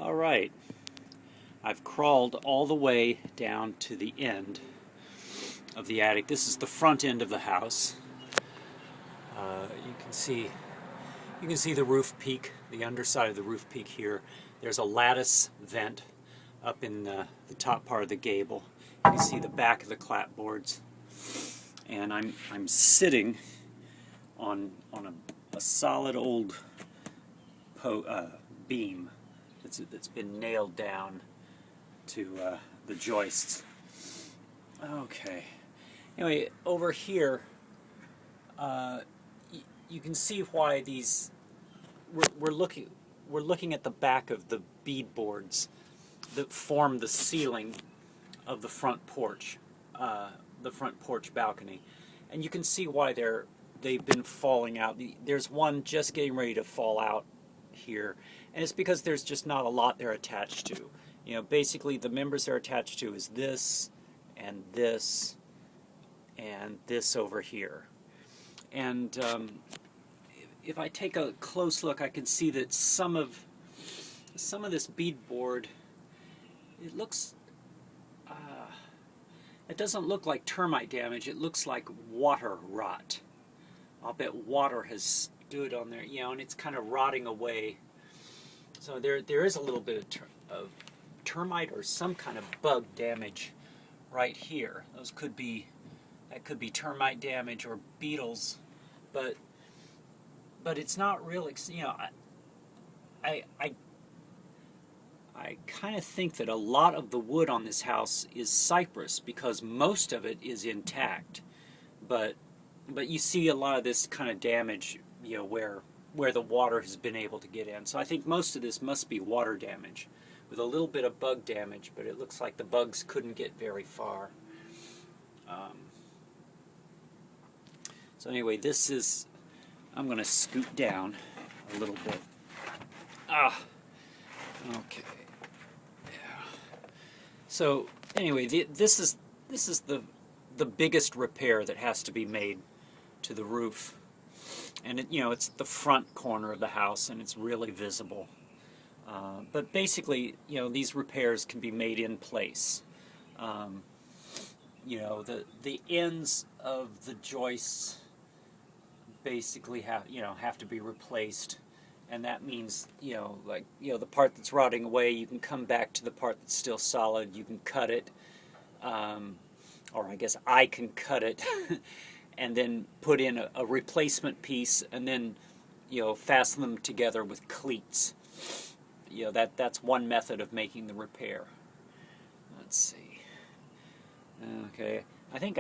All right, I've crawled all the way down to the end of the attic. This is the front end of the house. You can see the roof peak, the underside of the roof peak here. There's a lattice vent up in the top part of the gable. You can see the back of the clapboards, and I'm sitting on a solid old beam that's been nailed down to the joists. Okay. Anyway, over here, you can see why these. We're looking at the back of the beadboards that form the ceiling of the front porch balcony, and you can see why they've been falling out. There's one just getting ready to fall out here, and it's because there's just not a lot they're attached to. You know, basically the members they're attached to is this and this and this over here. And if I take a close look, I can see that some of this beadboard, it looks, it doesn't look like termite damage. It looks like water rot. I'll bet water has stood on there, and it's kind of rotting away. So there is a little bit of termite or some kind of bug damage right here. That could be termite damage or beetles, but it's not really. I kind of think that a lot of the wood on this house is cypress because most of it is intact, but you see a lot of this kind of damage, where the water has been able to get in. So I think most of this must be water damage with a little bit of bug damage, but it looks like the bugs couldn't get very far. So anyway, I'm going to scoot down a little bit. Okay. Yeah. So anyway, this is the biggest repair that has to be made to the roof, and it's the front corner of the house, and it's really visible. But basically, these repairs can be made in place. The ends of the joists basically have to be replaced, and that means the part that's rotting away, you can come back to the part that's still solid. You can cut it, or I guess I can cut it, and then put in a replacement piece, and then fasten them together with cleats. That's one method of making the repair. Let's see. Okay, I think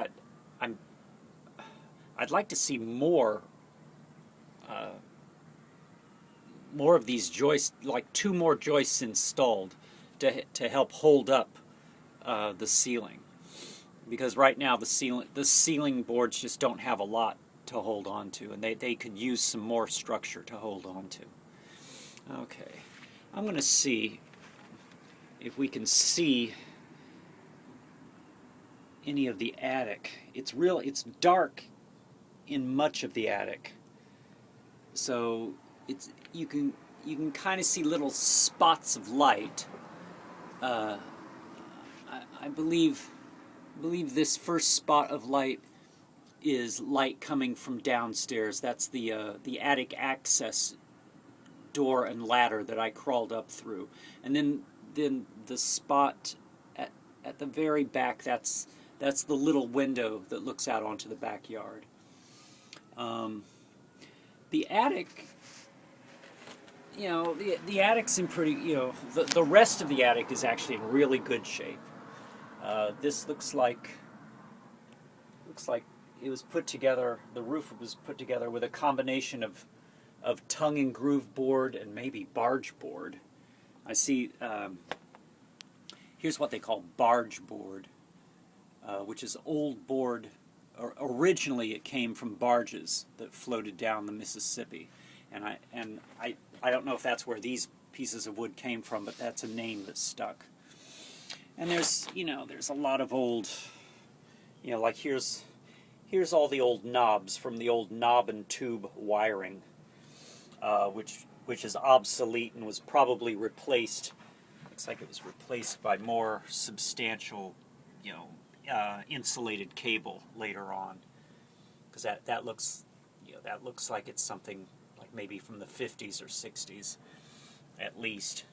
I'd like to see more of these joists, like 2 more joists installed to help hold up the ceiling, because right now the ceiling boards just don't have a lot to hold on to, and they could use some more structure to hold on to. Okay, I'm going to see if we can see any of the attic. It's dark in much of the attic, so you can kind of see little spots of light. I believe this first spot of light is light coming from downstairs. That's the attic access door and ladder that I crawled up through, and then the spot at the very back, that's the little window that looks out onto the backyard. The attic, the attic's in pretty, the rest of the attic is actually in really good shape. This looks like it was put together, the roof was put together with a combination of tongue and groove board and maybe barge board. I see, here's what they call barge board, which is old board. Originally it came from barges that floated down the Mississippi, and I don't know if that's where these pieces of wood came from, but that's a name that stuck. And there's a lot of old, like here's all the old knobs from the old knob and tube wiring, which is obsolete and was probably replaced looks like it was replaced by more substantial, insulated cable later on. Because that looks, that looks like it's something like maybe from the 50s or 60s, at least.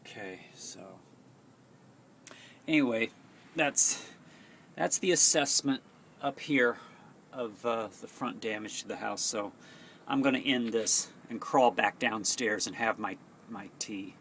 Okay, so anyway, that's the assessment up here of the front damage to the house. So I'm going to end this and crawl back downstairs and have my tea.